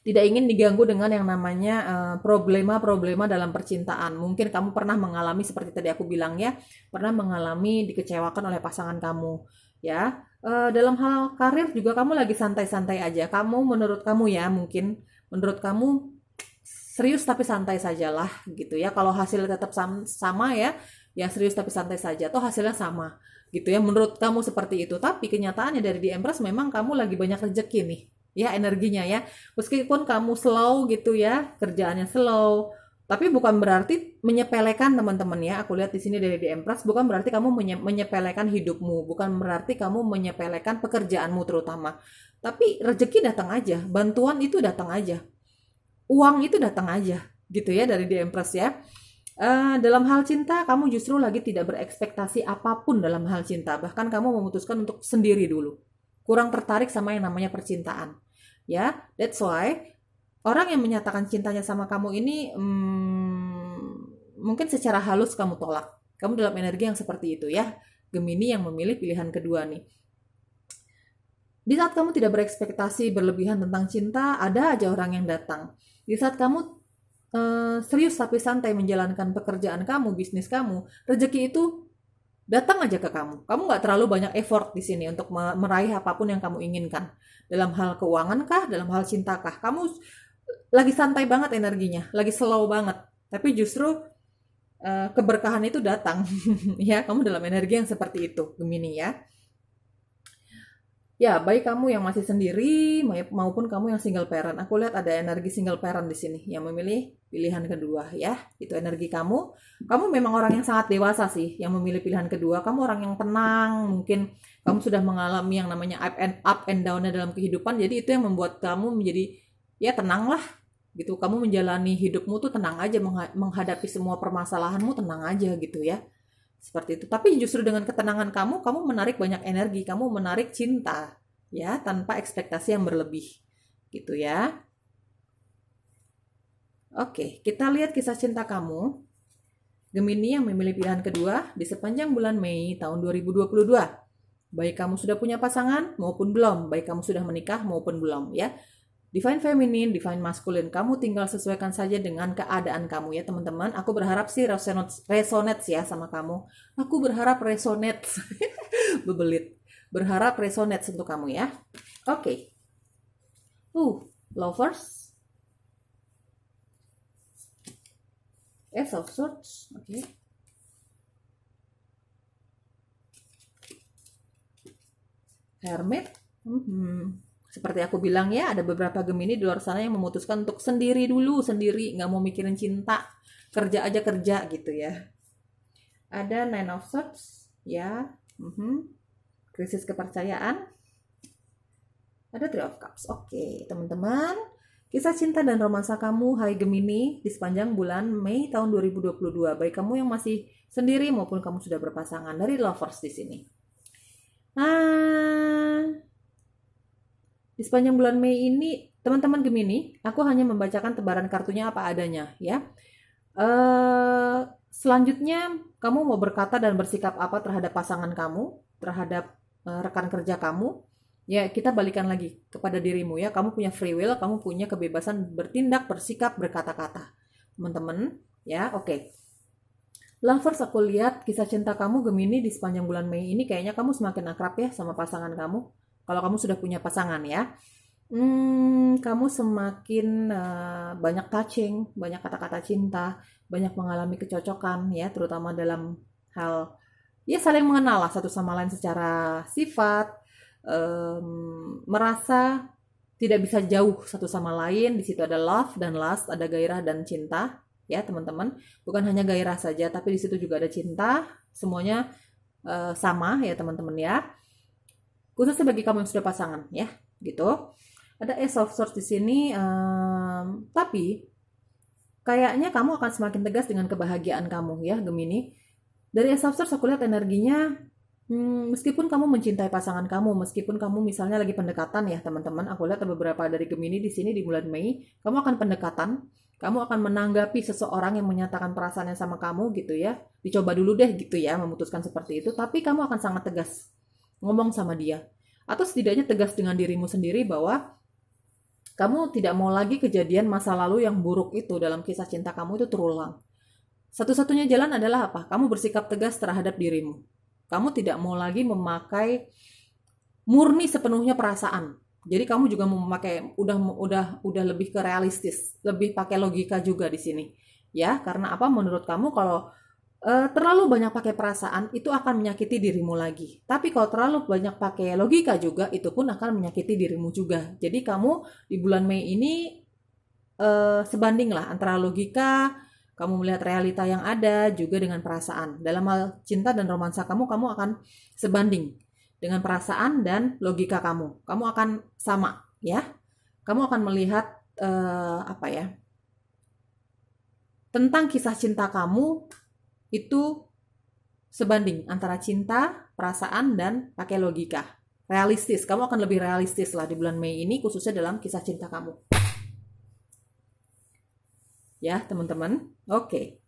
tidak ingin diganggu dengan yang namanya problema-problema dalam percintaan. Mungkin kamu pernah mengalami seperti tadi aku bilang ya, pernah mengalami dikecewakan oleh pasangan kamu ya. Dalam hal karir juga kamu lagi santai-santai aja. Kamu menurut kamu ya, mungkin menurut kamu serius tapi santai sajalah gitu ya. Kalau hasilnya tetap sama ya serius tapi santai saja, atau hasilnya sama gitu ya, menurut kamu seperti itu. Tapi kenyataannya dari The Empress memang kamu lagi banyak rezeki nih ya energinya ya, meskipun kamu slow gitu ya, kerjaannya slow, tapi bukan berarti menyepelekan teman-teman ya. Aku lihat di sini dari The Empress, bukan berarti kamu menyepelekan hidupmu, bukan berarti kamu menyepelekan pekerjaanmu terutama, tapi rezeki datang aja, bantuan itu datang aja, uang itu datang aja gitu ya dari The Empress ya. Dalam hal cinta, kamu justru lagi tidak berekspektasi apapun dalam hal cinta. Bahkan kamu memutuskan untuk sendiri dulu. Kurang tertarik sama yang namanya percintaan. Ya, that's why orang yang menyatakan cintanya sama kamu ini mungkin secara halus kamu tolak. Kamu dalam energi yang seperti itu ya. Gemini yang memilih pilihan kedua nih. Di saat kamu tidak berekspektasi berlebihan tentang cinta, ada aja orang yang datang. Di saat kamu serius tapi santai menjalankan pekerjaan kamu, bisnis kamu, rezeki itu datang aja ke kamu. Kamu nggak terlalu banyak effort di sini untuk meraih apapun yang kamu inginkan. Dalam hal keuangan kah, dalam hal cinta kah, kamu lagi santai banget energinya, lagi slow banget. Tapi justru keberkahan itu datang. Ya, kamu dalam energi yang seperti itu, Gemini ya. Ya, baik kamu yang masih sendiri maupun kamu yang single parent. Aku lihat ada energi single parent di sini yang memilih pilihan kedua ya. Itu energi kamu. Kamu memang orang yang sangat dewasa sih yang memilih pilihan kedua. Kamu orang yang tenang, mungkin kamu sudah mengalami yang namanya up and down-nya dalam kehidupan. Jadi itu yang membuat kamu menjadi ya tenang lah gitu. Kamu menjalani hidupmu tuh tenang aja, menghadapi semua permasalahanmu tenang aja gitu ya. Seperti itu. Tapi justru dengan ketenangan kamu menarik banyak energi, kamu menarik cinta, ya, tanpa ekspektasi yang berlebih, gitu ya. Oke, kita lihat kisah cinta kamu, Gemini yang memilih pilihan kedua di sepanjang bulan Mei tahun 2022. Baik kamu sudah punya pasangan maupun belum, baik kamu sudah menikah maupun belum, ya. Divine Feminine, Divine Masculine, kamu tinggal sesuaikan saja dengan keadaan kamu ya teman-teman. Aku berharap sih resonates ya sama kamu. Aku berharap resonates. Bebelit. Berharap resonates untuk kamu ya. Oke. Lovers. Ace of Swords. Oke. Hermit. Seperti aku bilang ya, ada beberapa Gemini di luar sana yang memutuskan untuk sendiri dulu, sendiri, nggak mau mikirin cinta, kerja aja kerja gitu ya. Ada Nine of Swords, ya, krisis kepercayaan. Ada Three of Cups. Oke, teman-teman, kisah cinta dan romansa kamu, hai Gemini, di sepanjang bulan Mei tahun 2022, baik kamu yang masih sendiri maupun kamu sudah berpasangan, dari Lovers di sini. Di sepanjang bulan Mei ini, teman-teman Gemini, aku hanya membacakan tebaran kartunya apa adanya, ya. Selanjutnya, kamu mau berkata dan bersikap apa terhadap pasangan kamu, terhadap rekan kerja kamu, ya kita balikan lagi kepada dirimu ya. Kamu punya free will, kamu punya kebebasan bertindak, bersikap, berkata-kata, teman-teman, ya. Oke. Lovers, aku lihat kisah cinta kamu Gemini di sepanjang bulan Mei ini kayaknya kamu semakin akrab ya sama pasangan kamu. Kalau kamu sudah punya pasangan ya, kamu semakin banyak touching, banyak kata-kata cinta, banyak mengalami kecocokan ya, terutama dalam hal ya saling mengenal lah satu sama lain secara sifat, merasa tidak bisa jauh satu sama lain. Di situ ada love dan lust, ada gairah dan cinta ya teman-teman. Bukan hanya gairah saja, tapi di situ juga ada cinta. Semuanya sama ya teman-teman ya. Khususnya bagi kamu yang sudah pasangan ya, gitu. Ada Ace of Swords di sini, tapi kayaknya kamu akan semakin tegas dengan kebahagiaan kamu ya, Gemini. Dari Ace of Swords aku lihat energinya, meskipun kamu mencintai pasangan kamu, meskipun kamu misalnya lagi pendekatan ya teman-teman, aku lihat ada beberapa dari Gemini di sini di bulan Mei, kamu akan pendekatan, kamu akan menanggapi seseorang yang menyatakan perasaannya sama kamu gitu ya. Dicoba dulu deh gitu ya, memutuskan seperti itu, tapi kamu akan sangat tegas ngomong sama dia, atau setidaknya tegas dengan dirimu sendiri bahwa kamu tidak mau lagi kejadian masa lalu yang buruk itu dalam kisah cinta kamu itu terulang. Satu-satunya jalan adalah apa? Kamu bersikap tegas terhadap dirimu. Kamu tidak mau lagi memakai murni sepenuhnya perasaan. Jadi kamu juga mau memakai udah lebih ke realistis, lebih pakai logika juga di sini. Ya, karena apa? Menurut kamu kalau terlalu banyak pakai perasaan itu akan menyakiti dirimu lagi. Tapi kalau terlalu banyak pakai logika juga itu pun akan menyakiti dirimu juga. Jadi kamu di bulan Mei ini sebanding lah antara logika, kamu melihat realita yang ada juga dengan perasaan. Dalam hal cinta dan romansa kamu akan sebanding dengan perasaan dan logika kamu. Kamu akan sama ya. Kamu akan melihat tentang kisah cinta kamu itu sebanding antara cinta, perasaan, dan pakai logika. Realistis, kamu akan lebih realistis lah di bulan Mei ini, khususnya dalam kisah cinta kamu. Ya, teman-teman. Oke.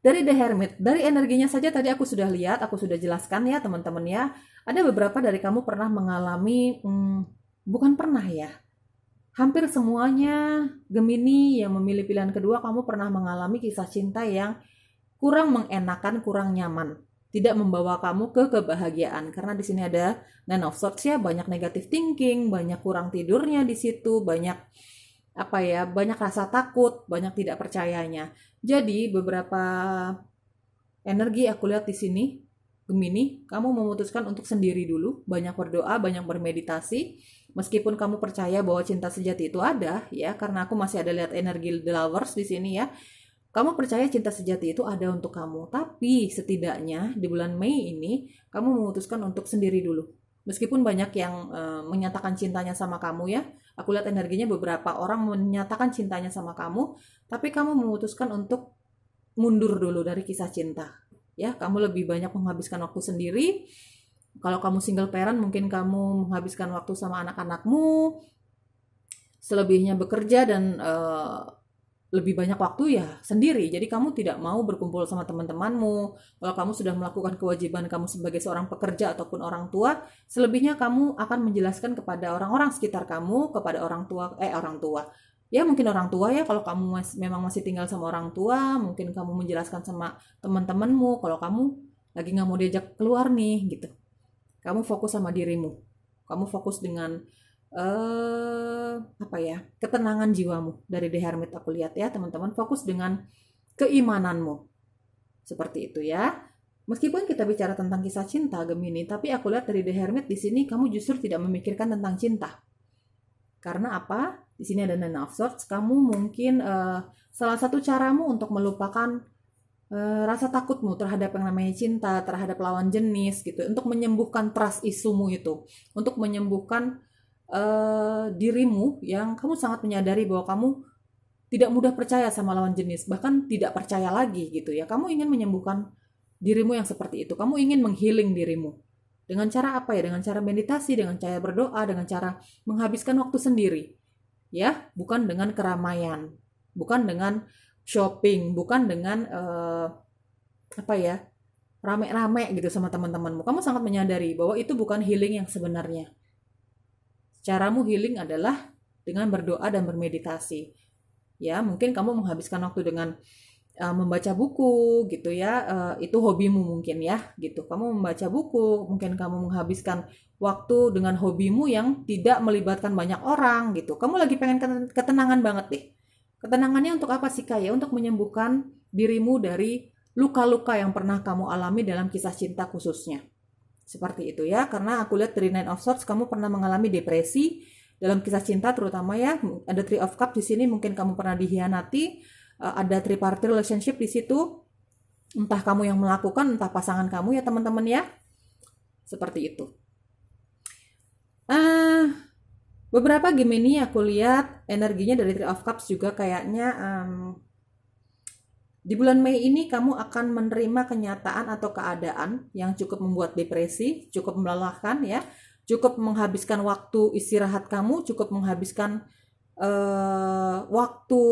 Dari The Hermit, dari energinya saja tadi aku sudah lihat, aku sudah jelaskan ya teman-teman ya. Ada beberapa dari kamu pernah mengalami, bukan pernah ya, hampir semuanya Gemini yang memilih pilihan kedua, kamu pernah mengalami kisah cinta yang kurang mengenakan, kurang nyaman, tidak membawa kamu ke kebahagiaan. Karena di sini ada Nine of Swords ya, banyak negative thinking, banyak kurang tidurnya di situ, banyak apa ya, banyak rasa takut, banyak tidak percayanya. Jadi beberapa energi aku lihat di sini, Gemini, kamu memutuskan untuk sendiri dulu, banyak berdoa, banyak bermeditasi. Meskipun kamu percaya bahwa cinta sejati itu ada, ya, karena aku masih ada lihat energi The Lovers di sini ya. Kamu percaya cinta sejati itu ada untuk kamu, tapi setidaknya di bulan Mei ini kamu memutuskan untuk sendiri dulu. Meskipun banyak yang menyatakan cintanya sama kamu ya, aku lihat energinya beberapa orang menyatakan cintanya sama kamu, tapi kamu memutuskan untuk mundur dulu dari kisah cinta. Ya, kamu lebih banyak menghabiskan waktu sendiri. Kalau kamu single parent, mungkin kamu menghabiskan waktu sama anak-anakmu, selebihnya bekerja dan lebih banyak waktu ya sendiri. Jadi kamu tidak mau berkumpul sama teman-temanmu. Kalau kamu sudah melakukan kewajiban kamu sebagai seorang pekerja ataupun orang tua, selebihnya kamu akan menjelaskan kepada orang-orang sekitar kamu, kepada orang tua. Ya mungkin orang tua ya, kalau kamu memang masih tinggal sama orang tua, mungkin kamu menjelaskan sama teman-temanmu kalau kamu lagi nggak mau diajak keluar nih gitu. Kamu fokus sama dirimu. Kamu fokus dengan ketenangan jiwamu. Dari The Hermit aku lihat ya teman-teman, fokus dengan keimananmu, seperti itu ya. Meskipun kita bicara tentang kisah cinta Gemini, tapi aku lihat dari The Hermit di sini kamu justru tidak memikirkan tentang cinta. Karena apa? Di sini ada Nine of Swords. Kamu mungkin salah satu caramu untuk melupakan rasa takutmu terhadap yang namanya cinta, terhadap lawan jenis gitu, untuk menyembuhkan trust isumu itu, untuk menyembuhkan dirimu yang kamu sangat menyadari bahwa kamu tidak mudah percaya sama lawan jenis, bahkan tidak percaya lagi gitu ya. Kamu ingin menyembuhkan dirimu yang seperti itu. Kamu ingin menghealing dirimu. Dengan cara apa ya? Dengan cara meditasi, dengan cara berdoa, dengan cara menghabiskan waktu sendiri. Ya, bukan dengan keramaian, bukan dengan shopping, bukan dengan rame-rame gitu sama teman-temanmu. Kamu sangat menyadari bahwa itu bukan healing yang sebenarnya. Caramu healing adalah dengan berdoa dan bermeditasi. Ya, mungkin kamu menghabiskan waktu dengan membaca buku gitu ya. Itu hobimu mungkin ya, gitu. Kamu membaca buku, mungkin kamu menghabiskan waktu dengan hobimu yang tidak melibatkan banyak orang gitu. Kamu lagi pengen ketenangan banget deh. Ketenangannya untuk apa sih, Kak? Ya, untuk menyembuhkan dirimu dari luka-luka yang pernah kamu alami dalam kisah cinta khususnya. Seperti itu ya, karena aku lihat dari Nine of Swords kamu pernah mengalami depresi dalam kisah cinta terutama ya. Ada Three of Cups di sini, mungkin kamu pernah dihianati, ada tripartite relationship di situ. Entah kamu yang melakukan, entah pasangan kamu ya teman-teman ya. Seperti itu. Beberapa Gemini aku lihat energinya dari Three of Cups juga kayaknya di bulan Mei ini kamu akan menerima kenyataan atau keadaan yang cukup membuat depresi, cukup melelahkan ya, cukup menghabiskan waktu istirahat kamu, cukup menghabiskan waktu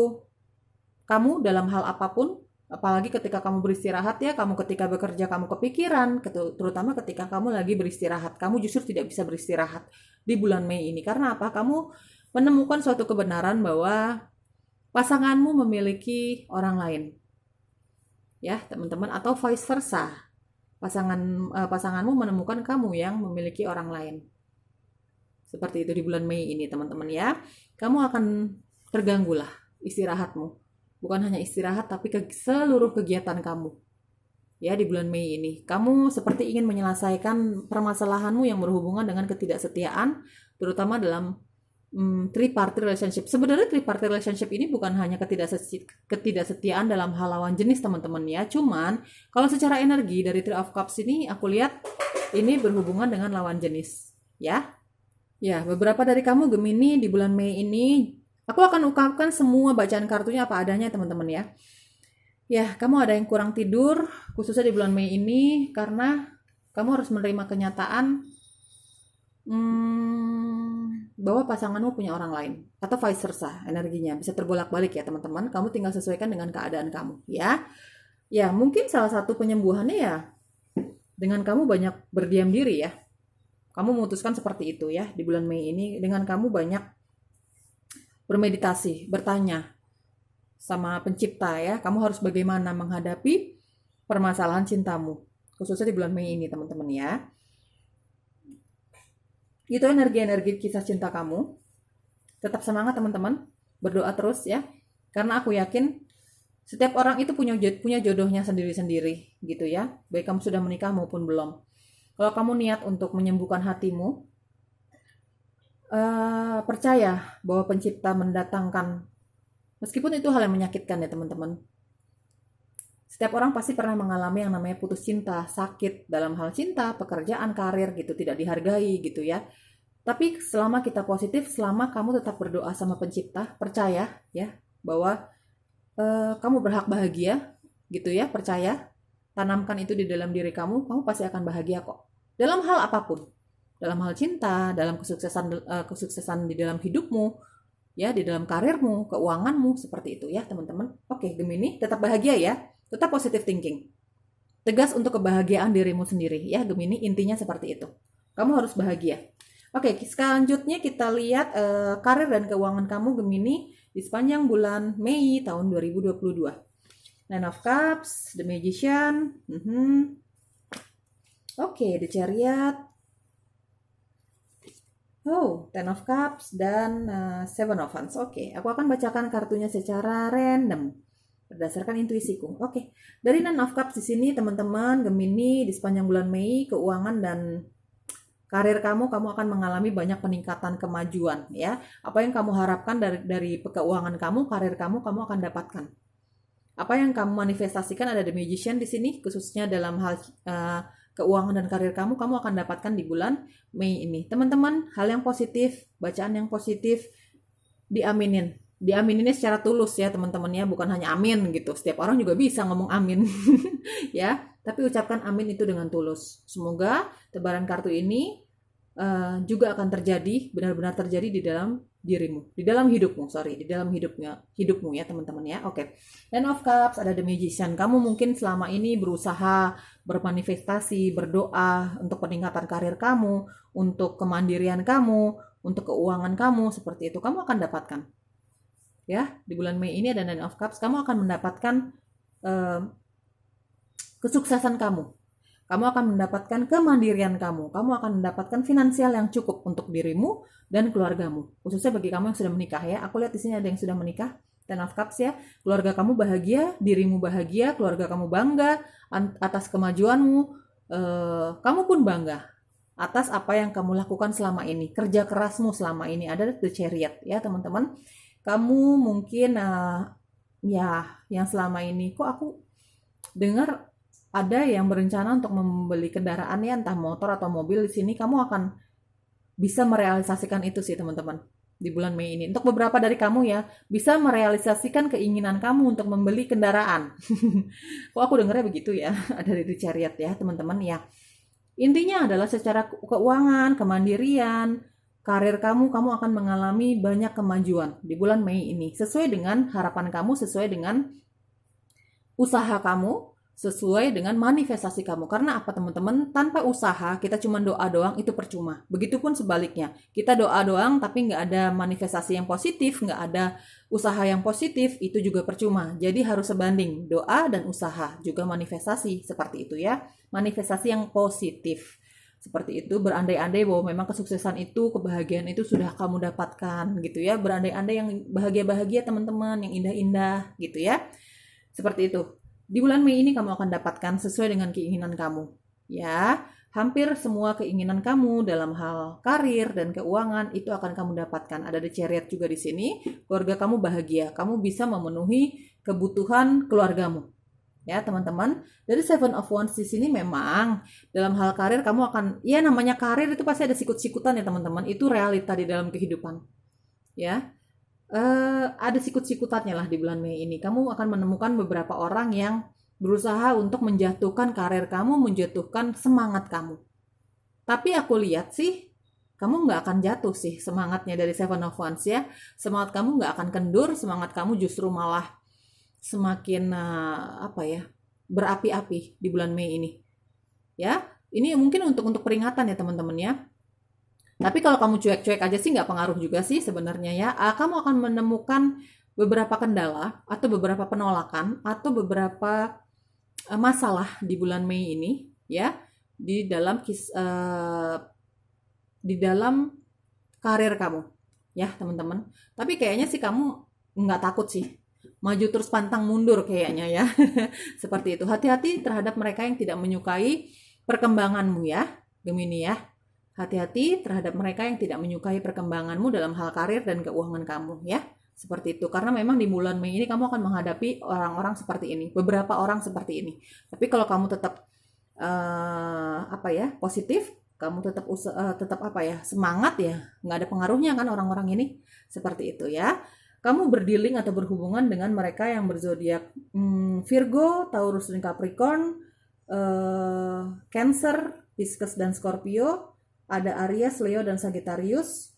kamu dalam hal apapun, apalagi ketika kamu beristirahat ya, kamu ketika bekerja kamu kepikiran, terutama ketika kamu lagi beristirahat, kamu justru tidak bisa beristirahat di bulan Mei ini. Karena apa? Kamu menemukan suatu kebenaran bahwa pasanganmu memiliki orang lain. Ya teman-teman, atau vice versa, pasanganmu menemukan kamu yang memiliki orang lain. Seperti itu di bulan Mei ini teman-teman ya. Kamu akan terganggu lah istirahatmu, bukan hanya istirahat tapi seluruh kegiatan kamu ya di bulan Mei ini. Kamu seperti ingin menyelesaikan permasalahanmu yang berhubungan dengan ketidaksetiaan, terutama dalam tripartite relationship. Sebenarnya tripartite relationship ini bukan hanya ketidaksetiaan dalam hal lawan jenis teman-teman ya. Cuman kalau secara energi dari Three of Cups ini aku lihat ini berhubungan dengan lawan jenis ya. Ya, beberapa dari kamu Gemini di bulan Mei ini aku akan ungkapkan semua bacaan kartunya apa adanya teman-teman ya. Ya, kamu ada yang kurang tidur khususnya di bulan Mei ini karena kamu harus menerima kenyataan bahwa pasanganmu punya orang lain atau vice versa, energinya bisa terbolak-balik ya teman-teman. Kamu tinggal sesuaikan dengan keadaan kamu ya. Ya, mungkin salah satu penyembuhannya ya dengan kamu banyak berdiam diri ya. Kamu memutuskan seperti itu ya di bulan Mei ini dengan kamu banyak bermeditasi, bertanya sama pencipta ya. Kamu harus bagaimana menghadapi permasalahan cintamu. Khususnya di bulan Mei ini teman-teman ya. Itu energi-energi kisah cinta kamu. Tetap semangat teman-teman. Berdoa terus ya. Karena aku yakin setiap orang itu punya jodohnya sendiri-sendiri gitu ya. Baik kamu sudah menikah maupun belum. Kalau kamu niat untuk menyembuhkan hatimu, percaya bahwa pencipta mendatangkan, meskipun itu hal yang menyakitkan ya teman-teman. Setiap orang pasti pernah mengalami yang namanya putus cinta, sakit dalam hal cinta, pekerjaan, karir gitu, tidak dihargai gitu ya. Tapi selama kita positif, selama kamu tetap berdoa sama pencipta, percaya ya bahwa kamu berhak bahagia gitu ya, percaya. Tanamkan itu di dalam diri kamu, kamu pasti akan bahagia kok. Dalam hal apapun. Dalam hal cinta, dalam kesuksesan di dalam hidupmu, ya, di dalam karirmu, keuanganmu, seperti itu ya, teman-teman. Oke, Gemini, tetap bahagia ya. Tetap positive thinking. Tegas untuk kebahagiaan dirimu sendiri ya, Gemini, intinya seperti itu. Kamu harus bahagia. Oke, selanjutnya kita lihat karir dan keuangan kamu Gemini di sepanjang bulan Mei tahun 2022. Nine of Cups, The Magician, Oke, The Chariot, Ten of Cups, dan Seven of Wands. Oke, aku akan bacakan kartunya secara random berdasarkan intuisiku. Oke, dari Nine of Cups di sini teman-teman Gemini di sepanjang bulan Mei keuangan dan karir kamu akan mengalami banyak peningkatan kemajuan ya. Apa yang kamu harapkan dari keuangan kamu, karir kamu akan dapatkan. Apa yang kamu manifestasikan ada The Magician di sini khususnya dalam hal keuangan dan karir kamu akan dapatkan di bulan Mei ini. Teman-teman, hal yang positif, bacaan yang positif diaminin. Diamininnya secara tulus ya teman-teman ya, bukan hanya amin gitu. Setiap orang juga bisa ngomong amin ya, tapi ucapkan amin itu dengan tulus. Semoga tebaran kartu ini juga akan terjadi, benar-benar terjadi di dalam dirimu, di dalam hidupmu, di dalam hidupmu ya teman-teman ya. Oke. Ten of Cups, ada The Magician. Kamu mungkin selama ini berusaha bermanifestasi, berdoa untuk peningkatan karir kamu, untuk kemandirian kamu, untuk keuangan kamu, seperti itu. Kamu akan dapatkan. Ya, di bulan Mei ini ada Nine of Cups, kamu akan mendapatkan kesuksesan kamu. Kamu akan mendapatkan kemandirian kamu. Kamu akan mendapatkan finansial yang cukup untuk dirimu dan keluargamu. Khususnya bagi kamu yang sudah menikah ya. Aku lihat di sini ada yang sudah menikah. Ten of Cups ya. Keluarga kamu bahagia, dirimu bahagia, keluarga kamu bangga atas kemajuanmu. Kamu pun bangga atas apa yang kamu lakukan selama ini. Kerja kerasmu selama ini. Ada The Chariot ya teman-teman. Kamu mungkin ya yang selama ini kok aku dengar ada yang berencana untuk membeli kendaraan ya, entah motor atau mobil. Di sini kamu akan bisa merealisasikan itu sih teman-teman di bulan Mei ini. Untuk beberapa dari kamu ya, bisa merealisasikan keinginan kamu untuk membeli kendaraan. Kok aku dengarnya begitu ya, dari The Chariot ya teman-teman ya. Intinya adalah secara keuangan, kemandirian, karir kamu akan mengalami banyak kemajuan di bulan Mei ini. Sesuai dengan harapan kamu, sesuai dengan usaha kamu, sesuai dengan manifestasi kamu. Karena apa teman-teman? Tanpa usaha, kita cuma doa doang, itu percuma. Begitupun sebaliknya. Kita doa doang, tapi nggak ada manifestasi yang positif, nggak ada usaha yang positif, itu juga percuma. Jadi harus sebanding. Doa dan usaha, juga manifestasi. Seperti itu ya. Manifestasi yang positif. Seperti itu, berandai-andai bahwa memang kesuksesan itu, kebahagiaan itu sudah kamu dapatkan gitu ya. Berandai-andai yang bahagia-bahagia teman-teman, yang indah-indah gitu ya. Seperti itu. Di bulan Mei ini kamu akan dapatkan sesuai dengan keinginan kamu. Ya, hampir semua keinginan kamu dalam hal karir dan keuangan itu akan kamu dapatkan. Ada The Chariot juga di sini. Keluarga kamu bahagia. Kamu bisa memenuhi kebutuhan keluargamu. Ya, teman-teman. Dari Seven of Wands di sini memang dalam hal karir kamu akan, ya namanya karir itu pasti ada sikut-sikutan ya teman-teman. Itu realita di dalam kehidupan. Ya. Ada sikut-sikutannya lah di bulan Mei ini. Kamu akan menemukan beberapa orang yang berusaha untuk menjatuhkan karir kamu, menjatuhkan semangat kamu. Tapi aku lihat sih, kamu nggak akan jatuh sih semangatnya dari Seven of Wands ya. Semangat kamu nggak akan kendur, semangat kamu justru malah semakin berapi-api di bulan Mei ini. Ya, ini mungkin untuk peringatan ya teman-teman ya. Tapi kalau kamu cuek-cuek aja sih nggak pengaruh juga sih sebenarnya ya. Kamu akan menemukan beberapa kendala atau beberapa penolakan atau beberapa masalah di bulan Mei ini ya di dalam karir kamu ya teman-teman. Tapi kayaknya sih kamu nggak takut sih maju terus pantang mundur kayaknya ya. Seperti itu. Hati-hati terhadap mereka yang tidak menyukai perkembanganmu ya Gemini ya. Hati-hati terhadap mereka yang tidak menyukai perkembanganmu dalam hal karir dan keuangan kamu ya. Seperti itu. Karena memang di bulan Mei ini kamu akan menghadapi orang-orang seperti ini. Beberapa orang seperti ini. Tapi kalau kamu tetap positif, kamu tetap semangat ya. Nggak ada pengaruhnya kan orang-orang ini. Seperti itu ya. Kamu berdealing atau berhubungan dengan mereka yang berzodiak Virgo, Taurus dan Capricorn, Cancer, Pisces dan Scorpio. Ada Aries, Leo, dan Sagittarius.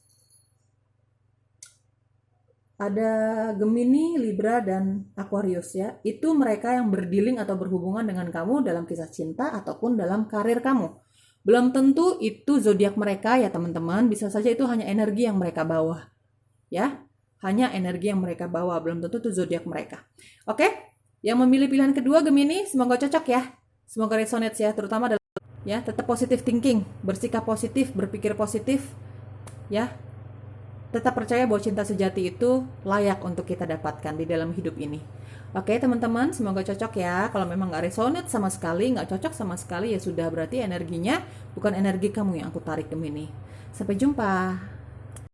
Ada Gemini, Libra, dan Aquarius ya. Itu mereka yang berdealing atau berhubungan dengan kamu dalam kisah cinta ataupun dalam karir kamu. Belum tentu itu zodiak mereka ya teman-teman. Bisa saja itu hanya energi yang mereka bawa. Ya, hanya energi yang mereka bawa. Belum tentu itu zodiak mereka. Oke, yang memilih pilihan kedua Gemini, semoga cocok ya. Semoga resonate ya, terutama ya, tetap positive thinking, bersikap positif, berpikir positif, ya. Tetap percaya bahwa cinta sejati itu layak untuk kita dapatkan di dalam hidup ini. Oke teman-teman, semoga cocok ya. Kalau memang nggak resonate sama sekali, nggak cocok sama sekali, ya sudah berarti energinya bukan energi kamu yang aku tarik Gemini. Sampai jumpa.